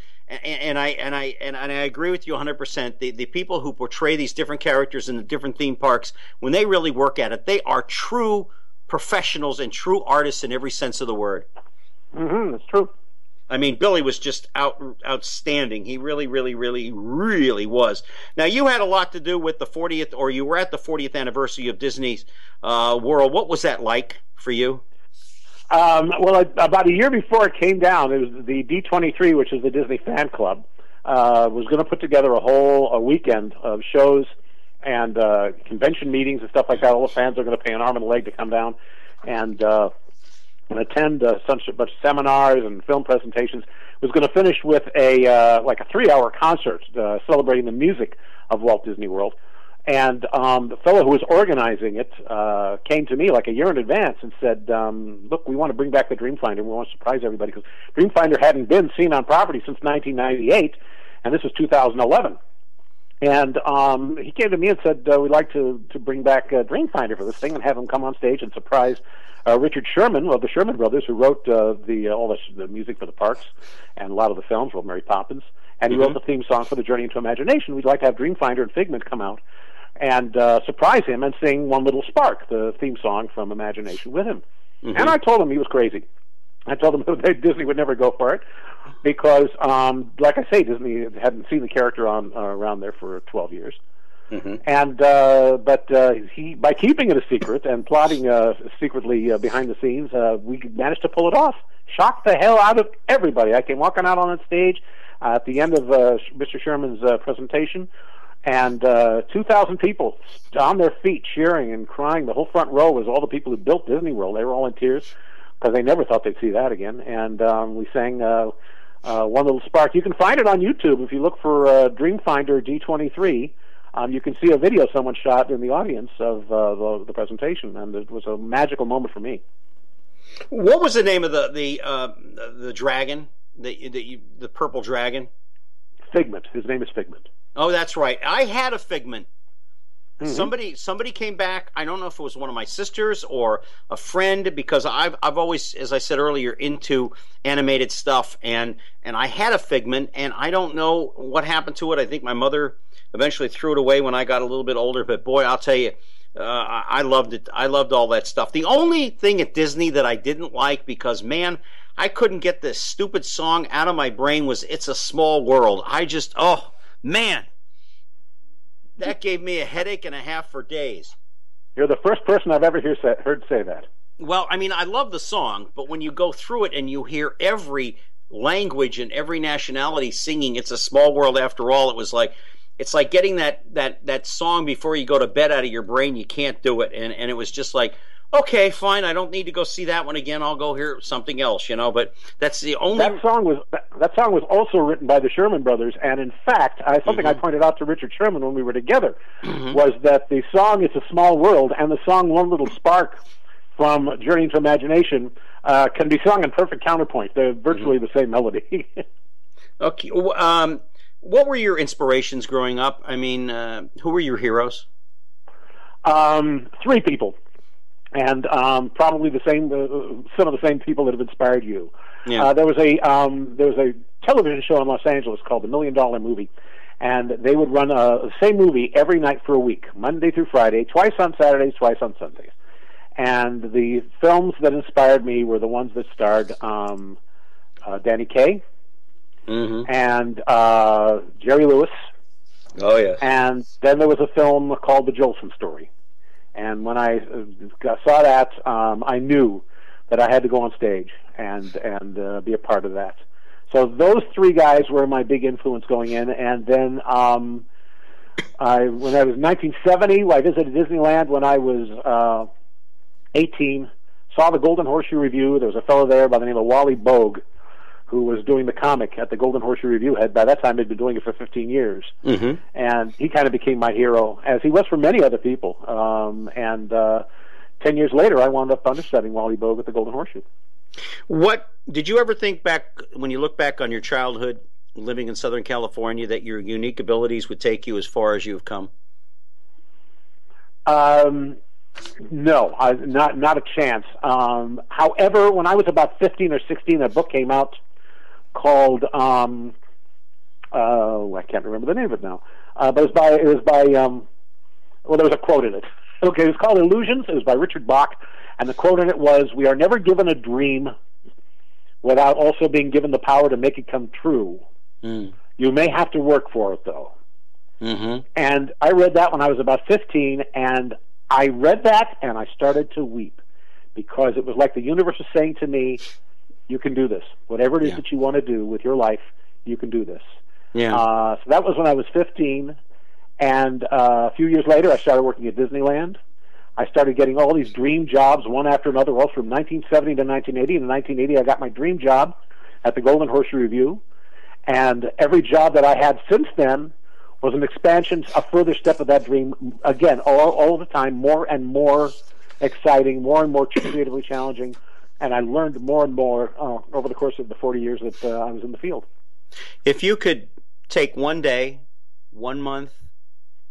Speaker 2: I agree with you 100%. The people who portray these different characters in the different theme parks, when they really work at it, they are true professionals and true artists in every sense of the word.
Speaker 4: That's true.
Speaker 2: I mean, Billy was just outstanding. He really was. Now, you had a lot to do with the 40th, or you were at the 40th anniversary of Disney's World. What was that like for you?
Speaker 4: Well, about a year before it came down, it was the D23, which is the Disney fan club, was going to put together a weekend of shows and convention meetings and stuff like that. All the fans are going to pay an arm and a leg to come down and attend a bunch of seminars and film presentations. It was going to finish with a 3-hour concert celebrating the music of Walt Disney World. And the fellow who was organizing it came to me like a year in advance and said, "Look, we want to bring back the Dreamfinder. We want to surprise everybody, because Dreamfinder hadn't been seen on property since 1998, and this was 2011." And he came to me and said, "We'd like to bring back Dreamfinder for this thing and have him come on stage and surprise Richard Sherman of the Sherman Brothers, who wrote all the music for the parks and a lot of the films, wrote Mary Poppins, and he wrote the theme song for the Journey into Imagination. We'd like to have Dreamfinder and Figment come out and surprise him and sing One Little Spark, the theme song from Imagination, with him." And I told him he was crazy. I told him that Disney would never go for it because, like I say, Disney hadn't seen the character around there for 12 years. And but he, by keeping it a secret and plotting secretly behind the scenes, we managed to pull it off. Shocked the hell out of everybody. I came walking out on that stage at the end of Mr. Sherman's presentation, and 2,000 people on their feet cheering and crying. The whole front row was all the people who built Disney World. They were all in tears because they never thought they'd see that again. And we sang One Little Spark. You can find it on YouTube if you look for Dreamfinder D23. You can see a video someone shot in the audience of the presentation, and it was a magical moment for me.
Speaker 2: What was the name of the dragon, the purple dragon?
Speaker 4: Figment. His name is Figment.
Speaker 2: Oh, that's right. I had a Figment. Somebody came back. I don't know if it was one of my sisters or a friend, because I've always, as I said earlier, into animated stuff, and I had a Figment, and I don't know what happened to it. I think my mother eventually threw it away when I got a little bit older. But boy, I'll tell you, I loved it. I loved all that stuff. The only thing at Disney that I didn't like, because man, I couldn't get this stupid song out of my brain, was "It's a Small World." I just, oh man, that gave me a headache and a half for days.
Speaker 4: You're the first person I've ever heard say that.
Speaker 2: Well, I mean, I love the song, but when you go through it and you hear every language and every nationality singing "It's a Small World After All," it was like, it's like getting that song before you go to bed out of your brain. You can't do it, and it was just like, okay, fine, I don't need to go see that one again. I'll go hear something else, you know. But that's the only.
Speaker 4: That song was also written by the Sherman Brothers, and in fact, something I pointed out to Richard Sherman when we were together was that the song "It's a Small World" and the song "One Little Spark" from Journey into Imagination can be sung in perfect counterpoint. They're virtually the same melody.
Speaker 2: Okay. What were your inspirations growing up? I mean, who were your heroes?
Speaker 4: Three people, and probably the same. Some of the same people that have inspired you.
Speaker 2: Yeah.
Speaker 4: There was a television show in Los Angeles called The $1 Million Movie, and they would run the same movie every night for a week, Monday through Friday, twice on Saturdays, twice on Sundays. And the films that inspired me were the ones that starred Danny Kaye and Jerry Lewis.
Speaker 2: Oh, yes.
Speaker 4: And then there was a film called The Jolson Story. And when I saw that, I knew that I had to go on stage and be a part of that. So those three guys were my big influence going in. And then when I was 1970, I visited Disneyland when I was 18, saw the Golden Horseshoe Review. There was a fellow there by the name of Wally Bogue who was doing the comic at the Golden Horseshoe Review. By that time, he'd been doing it for 15 years. And he kind of became my hero, as he was for many other people. 10 years later, I wound up understudying Wally Bogue at the Golden Horseshoe.
Speaker 2: What did you ever think back, when you look back on your childhood living in Southern California, that your unique abilities would take you as far as you've come?
Speaker 4: No, not a chance. However, when I was about 15 or 16, a book came out called I can't remember the name of it now, but it was by well, there was a quote in it. Okay, it was called Illusions. It was by Richard Bach, and the quote in it was, "We are never given a dream without also being given the power to make it come true. You may have to work for it, though." And I read that when I was about 15, and I read that and I started to weep, because it was like the universe was saying to me, you can do this. Whatever it is that you want to do with your life, you can do this. So that was when I was 15, and a few years later I started working at Disneyland. I started getting all these dream jobs, one after another, all from 1970 to 1980. In 1980 I got my dream job at the Golden Horseshoe Review, and every job that I had since then was an expansion, a further step of that dream. Again, all the time, more and more exciting, more and more creatively challenging, and I learned more and more over the course of the 40 years that I was in the field.
Speaker 2: If you could take one day, 1 month,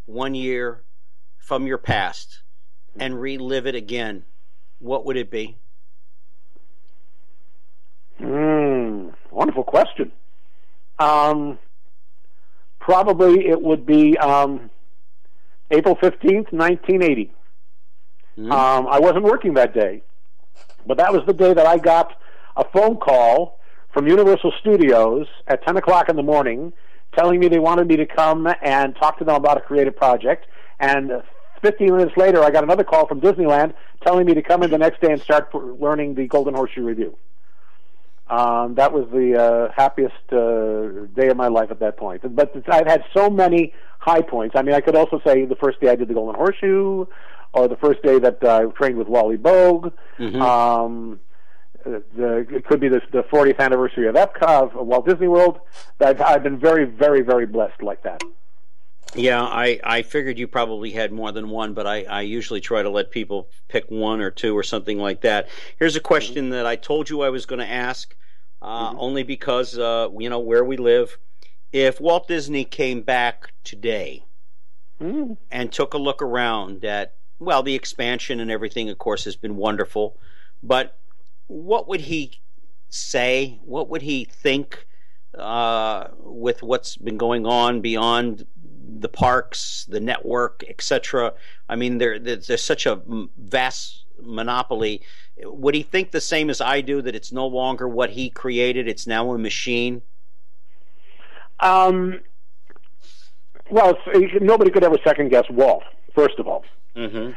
Speaker 2: 1 year from your past and relive it again, what would it be?
Speaker 4: Wonderful question. Probably it would be April 15th, 1980. I wasn't working that day, but that was the day that I got a phone call from Universal Studios at 10 o'clock in the morning telling me they wanted me to come and talk to them about a creative project. And 15 minutes later, I got another call from Disneyland telling me to come in the next day and start learning the Golden Horseshoe Review. That was the happiest day of my life at that point. But I've had so many high points. I mean, I could also say the first day I did the Golden Horseshoe, or the first day that I trained with Wally Bogue. It could be the 40th anniversary of EPCOT, of Walt Disney World. I've been very, very, very blessed like that.
Speaker 2: Yeah, I figured you probably had more than one, but I usually try to let people pick one or two or something like that. Here's a question that I told you I was going to ask, only because, where we live. If Walt Disney came back today and took a look around at, well, the expansion and everything, of course, has been wonderful, but what would he say? What would he think with what's been going on beyond the parks, the network, etc. I mean, there's such a vast monopoly. Would he think the same as I do, that it's no longer what he created, it's now a machine?
Speaker 4: Well, nobody could ever second guess Walt, first of all.
Speaker 2: Mm-hmm.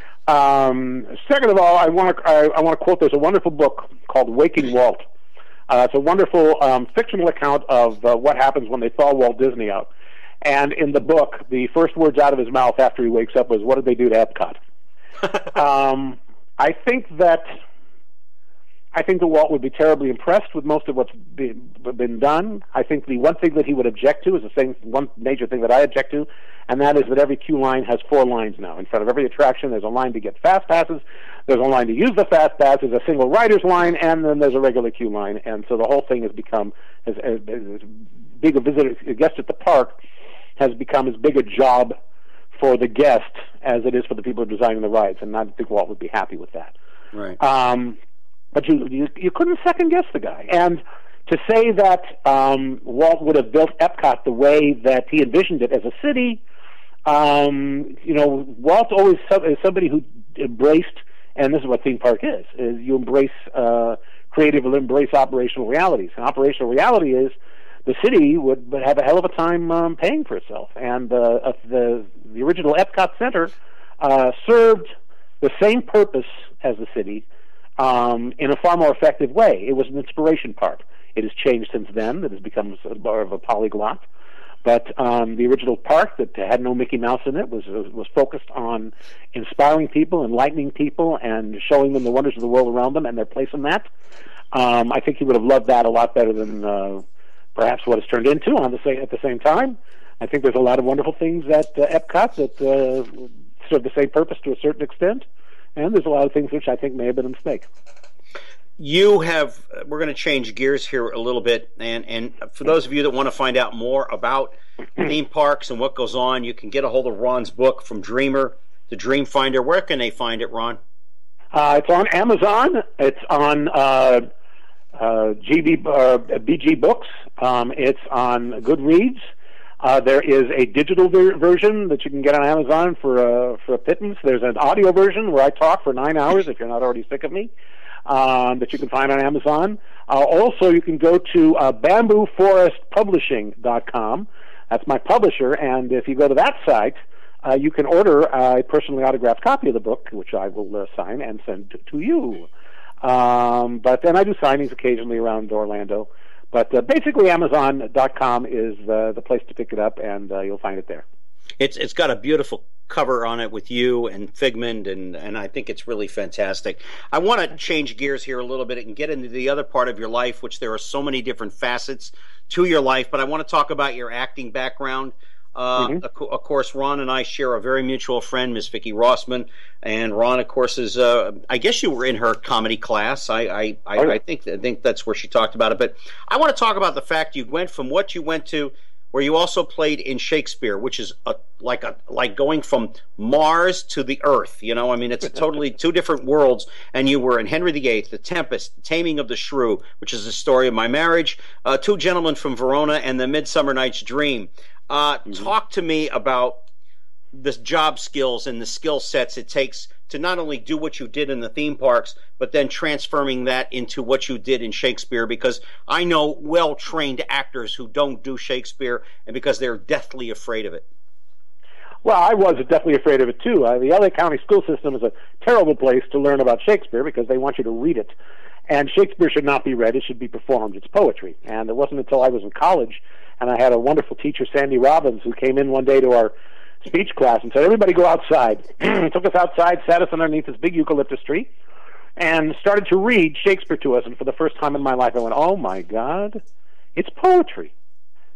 Speaker 4: Second of all, I want to quote. There's a wonderful book called Waking Walt. It's a wonderful fictional account of what happens when they thaw Walt Disney out. And in the book, the first words out of his mouth after he wakes up was, "What did they do to EPCOT?" I think that Walt would be terribly impressed with most of what's been done. I think the one thing that he would object to is one major thing that I object to, and that is that every queue line has 4 lines now. In front of every attraction, there's a line to get fast passes, there's a line to use the fast pass, there's a single rider's line, and then there's a regular queue line. And so the whole thing has become, as big a guest at the park, has become as big a job for the guest as it is for the people who are designing the rides, and I think Walt would be happy with that.
Speaker 2: Right.
Speaker 4: But you couldn't second guess the guy. And to say that Walt would have built EPCOT the way that he envisioned it as a city, Walt always is somebody who embraced, and this is what theme park is you embrace creative and embrace operational realities. And operational reality is the city would have a hell of a time paying for itself. And the original EPCOT Center served the same purpose as the city, in a far more effective way. It was an inspiration park. It has changed since then. It has become more of a polyglot. But the original park that had no Mickey Mouse in it was focused on inspiring people, enlightening people, and showing them the wonders of the world around them and their place in that. I think he would have loved that a lot better than perhaps what it's turned into. At the same time, I think there's a lot of wonderful things at EPCOT that serve the same purpose to a certain extent. And there's a lot of things which I think may have been a mistake.
Speaker 2: We're going to change gears here a little bit, and for those of you that want to find out more about theme parks and what goes on, you can get a hold of Ron's book, From Dreamer to Dreamfinder. Where can they find it, Ron?
Speaker 4: It's on Amazon. It's on BG Books. It's on Goodreads. There is a digital version that you can get on Amazon for a pittance. There's an audio version where I talk for 9 hours, if you're not already sick of me, that you can find on Amazon. Also, you can go to bambooforestpublishing.com. That's my publisher, and if you go to that site, you can order a personally autographed copy of the book, which I will sign and send to you. But then I do signings occasionally around Orlando. But basically, Amazon.com is the place to pick it up, and you'll find it there.
Speaker 2: It's got a beautiful cover on it with you and Figment, and I think it's really fantastic. I want to change gears here a little bit and get into the other part of your life, which there are so many different facets to your life, but I want to talk about your acting background. Of course, Ron and I share a very mutual friend, Miss Vicki Rossman, and Ron, of course, is I guess you were in her comedy class. I think that's where she talked about it. But I want to talk about the fact you went from what you went to, where you also played in Shakespeare, which is like going from Mars to the Earth. You know, I mean, it's totally two different worlds. And you were in Henry VIII, The Tempest, The Taming of the Shrew, which is the story of my marriage, Two Gentlemen from Verona, and The Midsummer Night's Dream. Talk to me about the job skills and the skill sets it takes to not only do what you did in the theme parks, but then transforming that into what you did in Shakespeare, because I know well-trained actors who don't do Shakespeare, and because they're deathly afraid of it.
Speaker 4: Well, I was deathly afraid of it, too. The LA County school system is a terrible place to learn about Shakespeare because they want you to read it. And Shakespeare should not be read, it should be performed. It's poetry. And it wasn't until I was in college, and I had a wonderful teacher, Sandy Robbins, who came in one day to our speech class and said, "Everybody go outside." He took us outside, sat us underneath this big eucalyptus tree, and started to read Shakespeare to us. And for the first time in my life, I went, "Oh my God, it's poetry.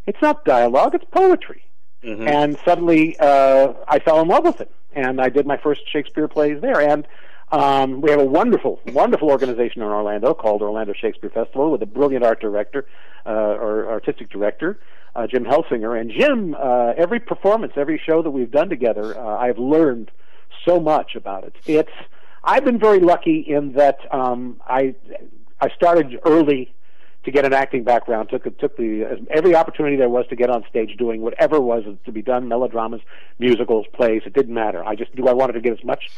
Speaker 4: It's not dialogue, it's poetry." And suddenly I fell in love with it. And I did my first Shakespeare plays there. And we have a wonderful, wonderful organization in Orlando called Orlando Shakespeare Festival with a brilliant art director, or artistic director, Jim Helsinger. And Jim, every performance, every show that we've done together, I've learned so much about it. I've been very lucky in that I started early to get an acting background. Took every opportunity there was to get on stage doing whatever was to be done, melodramas, musicals, plays. It didn't matter. I just knew I wanted to get as much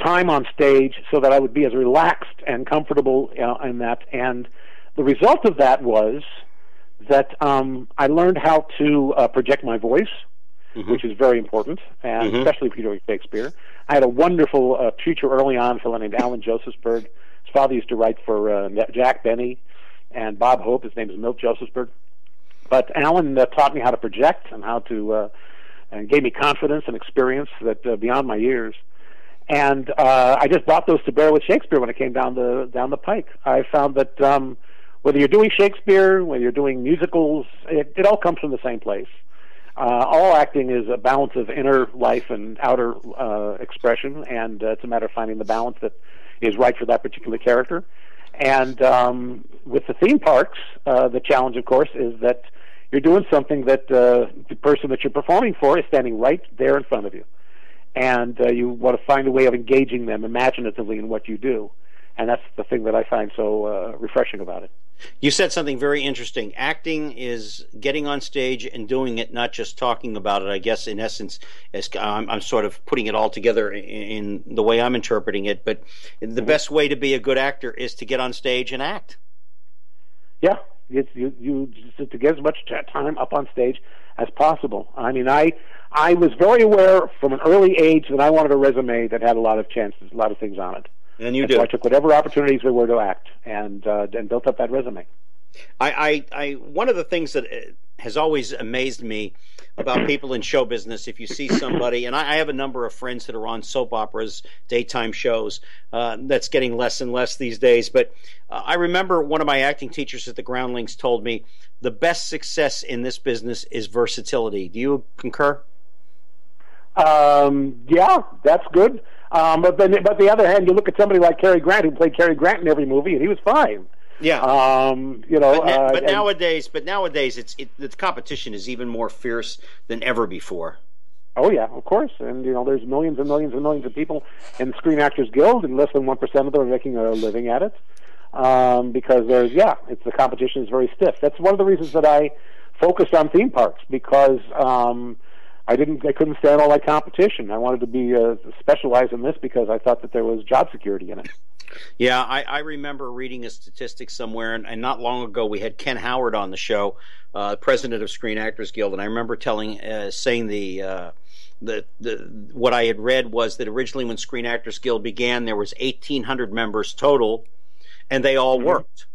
Speaker 4: time on stage so that I would be as relaxed and comfortable in that. And the result of that was that I learned how to project my voice, which is very important, and especially if you're doing Shakespeare. I had a wonderful teacher early on, a fellow named Alan Josephsberg. His father used to write for Jack Benny and Bob Hope. His name is Milt Josephsberg. But Alan taught me how to project and how to, and gave me confidence and experience that beyond my years. And I just brought those to bear with Shakespeare when it came down the pike. I found that whether you're doing Shakespeare, whether you're doing musicals, it all comes from the same place. All acting is a balance of inner life and outer expression, and it's a matter of finding the balance that is right for that particular character. And with the theme parks, the challenge, of course, is that you're doing something that the person that you're performing for is standing right there in front of you. And you want to find a way of engaging them imaginatively in what you do. And that's the thing that I find so refreshing about it.
Speaker 2: You said something very interesting. Acting is getting on stage and doing it, not just talking about it. I guess, in essence, as I'm sort of putting it all together in the way I'm interpreting it. But the best way to be a good actor is to get on stage and act. Yeah,
Speaker 4: you just to get as much time up on stage as possible. I mean, I was very aware from an early age that I wanted a resume that had a lot of chances, a lot of things on it.
Speaker 2: And you do.
Speaker 4: So I took whatever opportunities there were to act, and built up that resume.
Speaker 2: One of the things that has always amazed me about people in show business, if you see somebody, and I have a number of friends that are on soap operas, daytime shows, that's getting less and less these days, but I remember one of my acting teachers at the Groundlings told me, the best success in this business is versatility. Do you concur?
Speaker 4: Yeah, that's good. But the other hand, you look at somebody like Cary Grant, who played Cary Grant in every movie, and he was fine.
Speaker 2: Yeah. But nowadays, the competition is even more fierce than ever before.
Speaker 4: Oh yeah, of course. And there's millions and millions and millions of people in the Screen Actors Guild, and less than 1% of them are making a living at it. Because the competition is very stiff. That's one of the reasons that I focused on theme parks, because I couldn't stand all that competition. I wanted to be specialized in this because I thought that there was job security in it.
Speaker 2: Yeah, I remember reading a statistic somewhere, and not long ago we had Ken Howard on the show, president of Screen Actors Guild, and I remember saying what I had read was that originally when Screen Actors Guild began, there was 1,800 members total, and they all worked.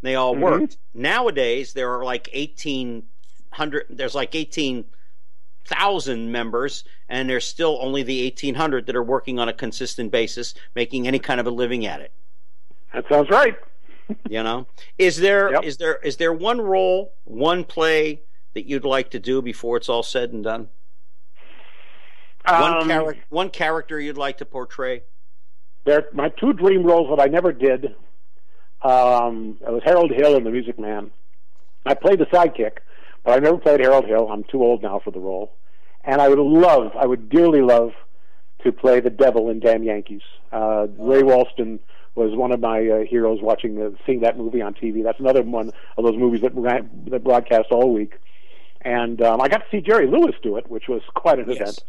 Speaker 2: They all worked. Nowadays there are like 1,800. There's like 18,000 members, and there's still only the 1,800 that are working on a consistent basis, making any kind of a living at it.
Speaker 4: That sounds right.
Speaker 2: Is there one role, one play that you'd like to do before it's all said and done? One character you'd like to portray?
Speaker 4: My two dream roles that I never did. It was Harold Hill in The Music Man. I played the sidekick, but I never played Harold Hill. I'm too old now for the role. And I would dearly love to play the devil in Damn Yankees. Ray Walston was one of my heroes seeing that movie on TV. That's another one of those movies that broadcast all week. And I got to see Jerry Lewis do it, which was quite an event.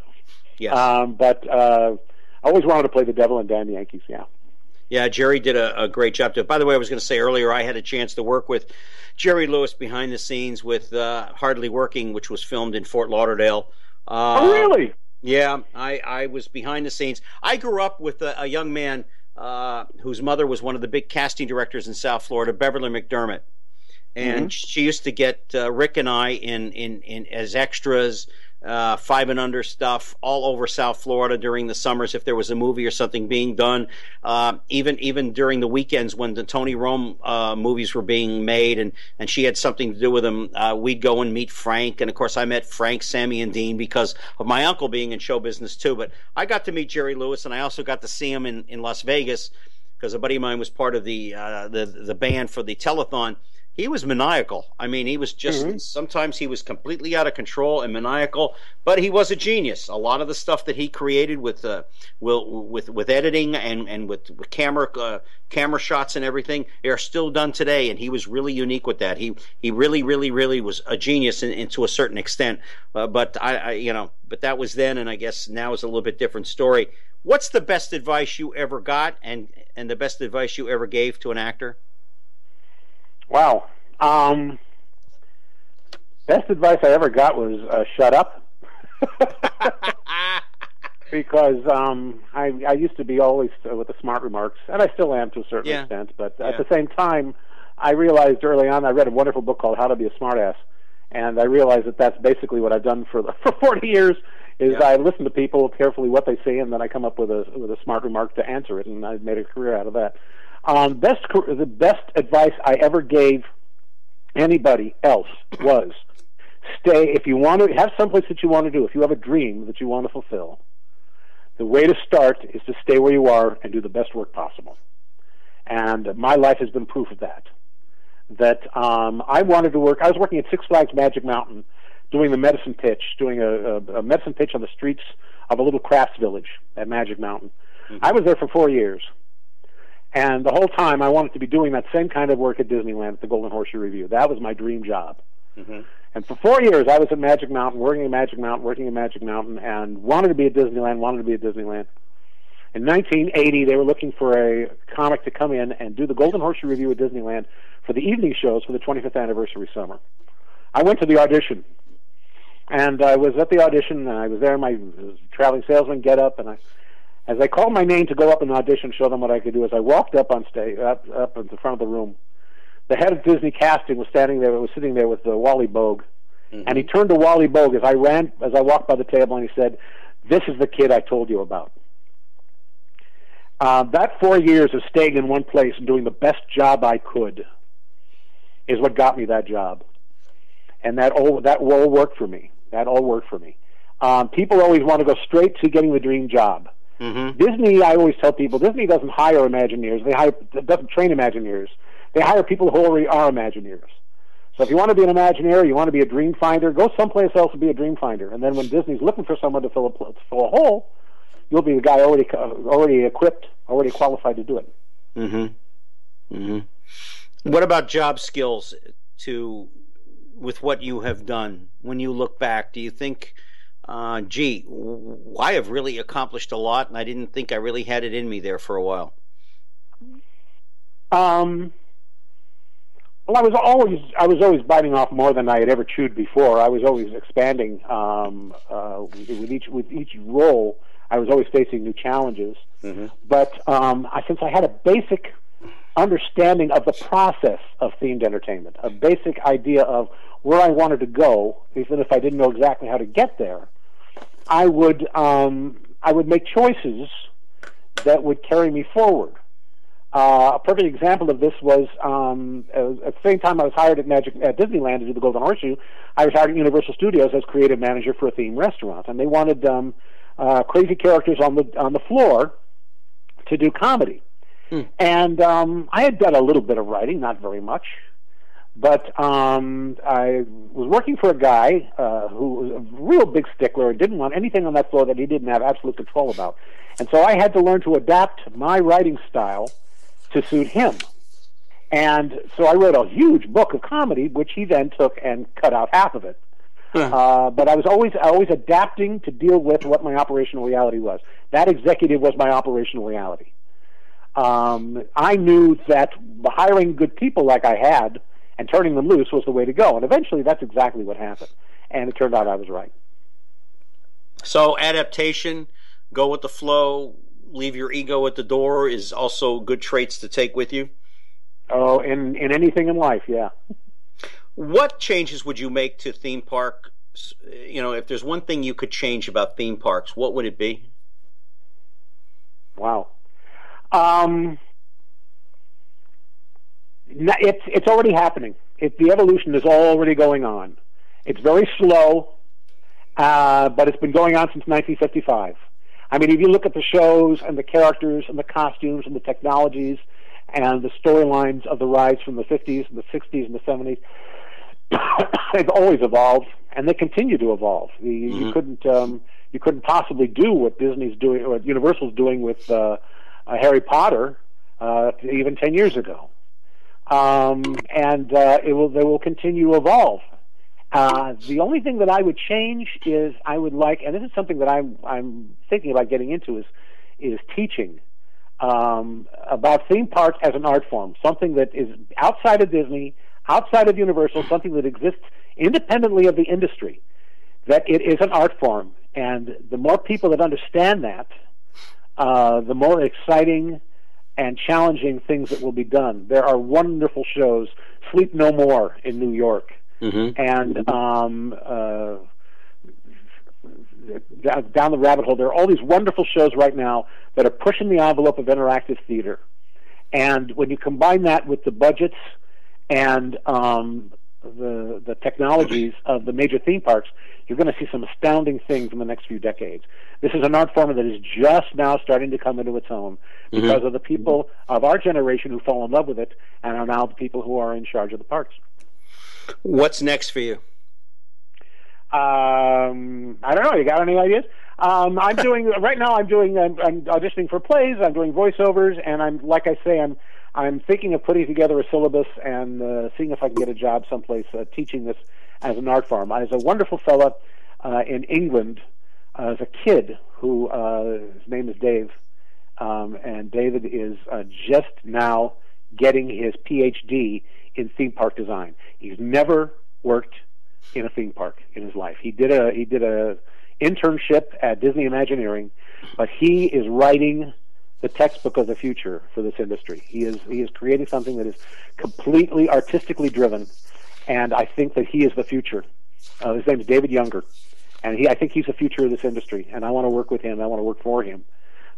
Speaker 2: Yes.
Speaker 4: But I always wanted to play the devil in Damn Yankees, yeah.
Speaker 2: Yeah, Jerry did a great job too. By the way, I was going to say earlier, I had a chance to work with Jerry Lewis behind the scenes with Hardly Working, which was filmed in Fort Lauderdale.
Speaker 4: Oh, really?
Speaker 2: Yeah, I was behind the scenes. I grew up with a young man whose mother was one of the big casting directors in South Florida, Beverly McDermott. And she used to get Rick and I in as extras, 5 and under stuff all over South Florida during the summers if there was a movie or something being done. Even during the weekends when the Tony Rome movies were being made and she had something to do with them, we'd go and meet Frank. And of course I met Frank, Sammy, and Dean because of my uncle being in show business too. But I got to meet Jerry Lewis, and I also got to see him in Las Vegas because a buddy of mine was part of the band for the telethon. He was maniacal. I mean, he was just, sometimes he was completely out of control and maniacal, but he was a genius. A lot of the stuff that he created with editing and with camera shots and everything, they are still done today, and he was really unique with that. He really, really, really was a genius to a certain extent. But but that was then, and I guess now is a little bit different story. What's the best advice you ever got, and the best advice you ever gave to an actor?
Speaker 4: Wow. Best advice I ever got was shut up. Because I used to be always with the smart remarks, and I still am to a certain extent, but at the same time, I realized early on, I read a wonderful book called How to Be a Smartass, and I realized that that's basically what I've done for 40 years, is I listen to people carefully what they say, and then I come up with a smart remark to answer it, and I've made a career out of that. The best advice I ever gave anybody else was stay. If you want to have someplace that you want to do, if you have a dream that you want to fulfill, the way to start is to stay where you are and do the best work possible. And my life has been proof of that. I wanted to work. I was working at Six Flags Magic Mountain doing the medicine pitch, doing a medicine pitch on the streets of a little crafts village at Magic Mountain. I was there for 4 years. And the whole time, I wanted to be doing that same kind of work at Disneyland at the Golden Horseshoe Review. That was my dream job. And for 4 years, I was at Magic Mountain, working at Magic Mountain, and wanted to be at Disneyland. In 1980, they were looking for a comic to come in and do the Golden Horseshoe Review at Disneyland for the evening shows for the 25th anniversary summer. I went to the audition, and I was at the audition, and I was there in my traveling salesman get-up, and as I called my name to go up and audition, show them what I could do, as I walked up on stage, up in the front of the room, the head of Disney casting was sitting there with Wally Bogue, and he turned to Wally Bogue as I walked by the table, and he said, "This is the kid I told you about." That 4 years of staying in one place and doing the best job I could is what got me that job, and that all worked for me. People always want to go straight to getting the dream job. Disney, I always tell people, Disney doesn't hire Imagineers. Doesn't train Imagineers. They hire people who already are Imagineers. So if you want to be an Imagineer, you want to be a Dreamfinder, go someplace else and be a Dreamfinder. And then when Disney's looking for someone to fill a hole, you'll be the guy already equipped, already qualified to do it.
Speaker 2: What about job skills with what you have done? When you look back, do you think, I have really accomplished a lot, and I didn't think I really had it in me there for a while?
Speaker 4: Well, I was always biting off more than I had ever chewed before. I was always expanding. With each role, I was always facing new challenges. But since I had a basic understanding of the process of themed entertainment, a basic idea of where I wanted to go, even if I didn't know exactly how to get there, I would make choices that would carry me forward. A perfect example of this was at the same time I was hired at Disneyland to do the Golden Horseshoe, I was hired at Universal Studios as creative manager for a theme restaurant, and they wanted crazy characters on the floor to do comedy. And I had done a little bit of writing, not very much, but I was working for a guy who was a real big stickler and didn't want anything on that floor that he didn't have absolute control about. And so I had to learn to adapt my writing style to suit him. And so I wrote a huge book of comedy, which he then took and cut out half of it. But I was always adapting to deal with what my operational reality was. That executive was my operational reality. I knew that hiring good people like I had and turning them loose was the way to go. And eventually that's exactly what happened. And it turned out I was right.
Speaker 2: So adaptation, go with the flow, leave your ego at the door is also good traits to take with you?
Speaker 4: Oh, in anything in life, yeah.
Speaker 2: What changes would you make to theme parks? You know, if there's one thing you could change about theme parks, what would it be?
Speaker 4: Wow. It's already happening. The evolution is already going on. It's very slow, but it's been going on since 1955. I mean, if you look at the shows and the characters and the costumes and the technologies and the storylines of the rides from the 50s and the 60s and the 70s, they've always evolved, and they continue to evolve. You couldn't possibly do what Disney's doing, or what Universal's doing with Harry Potter even 10 years ago. They will continue to evolve. The only thing that I would change is I would like, and this is something that I'm thinking about getting into, is teaching about theme parks as an art form, something that is outside of Disney, outside of Universal, something that exists independently of the industry, that it is an art form. And the more people that understand that, the more exciting and challenging things that will be done. There are wonderful shows, Sleep No More in New York, and down the rabbit hole, there are all these wonderful shows right now that are pushing the envelope of interactive theater. And when you combine that with the budgets and the technologies of the major theme parks, you're going to see some astounding things in the next few decades. This is an art form that is just now starting to come into its own because of the people of our generation who fall in love with it and are now the people who are in charge of the parks.
Speaker 2: What's next for you?
Speaker 4: I don't know. You got any ideas? I'm doing right now. I'm auditioning for plays. I'm doing voiceovers, and I'm thinking of putting together a syllabus and seeing if I can get a job someplace teaching this as an art form. There's a wonderful fella in England as a kid who his name is Dave, and David is just now getting his PhD in theme park design. He's never worked in a theme park in his life. He did a internship at Disney Imagineering, but he is writing the textbook of the future for this industry. He is creating something that is completely artistically driven, and I think that he is the future. His name is David Younger, and I think he's the future of this industry, and I want to work with him. I want to work for him,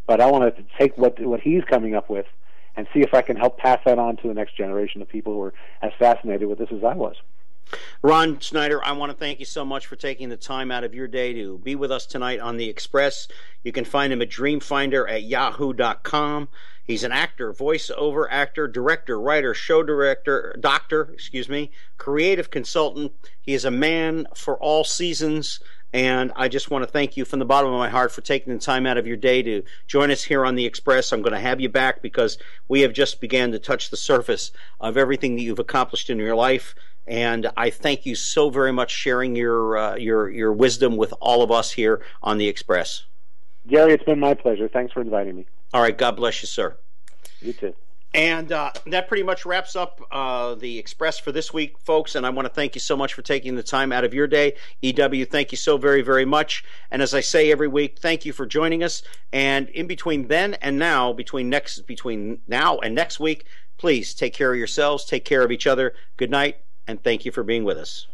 Speaker 4: but I want to take what he's coming up with and see if I can help pass that on to the next generation of people who are as fascinated with this as I was.
Speaker 2: Ron Schneider, I want to thank you so much for taking the time out of your day to be with us tonight on The Express. You can find him at Dreamfinder at yahoo.com. He's an actor, voiceover actor, director, writer, show director, doctor, creative consultant. He is a man for all seasons, and I just want to thank you from the bottom of my heart for taking the time out of your day to join us here on The Express. I'm going to have you back because we have just began to touch the surface of everything that you've accomplished in your life. And I thank you so very much sharing your wisdom with all of us here on The Express.
Speaker 4: Gary, it's been my pleasure. Thanks for inviting me.
Speaker 2: All right. God bless you, sir.
Speaker 4: You too.
Speaker 2: And that pretty much wraps up The Express for this week, folks. And I want to thank you so much for taking the time out of your day. EW, thank you so very, very much. And as I say every week, thank you for joining us. And in between then and now, between now and next week, please take care of yourselves, take care of each other. Good night. And thank you for being with us.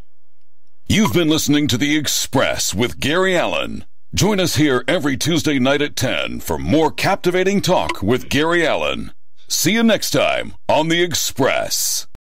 Speaker 1: You've been listening to The Express with Gary Allen. Join us here every Tuesday night at 10 for more captivating talk with Gary Allen. See you next time on The Express.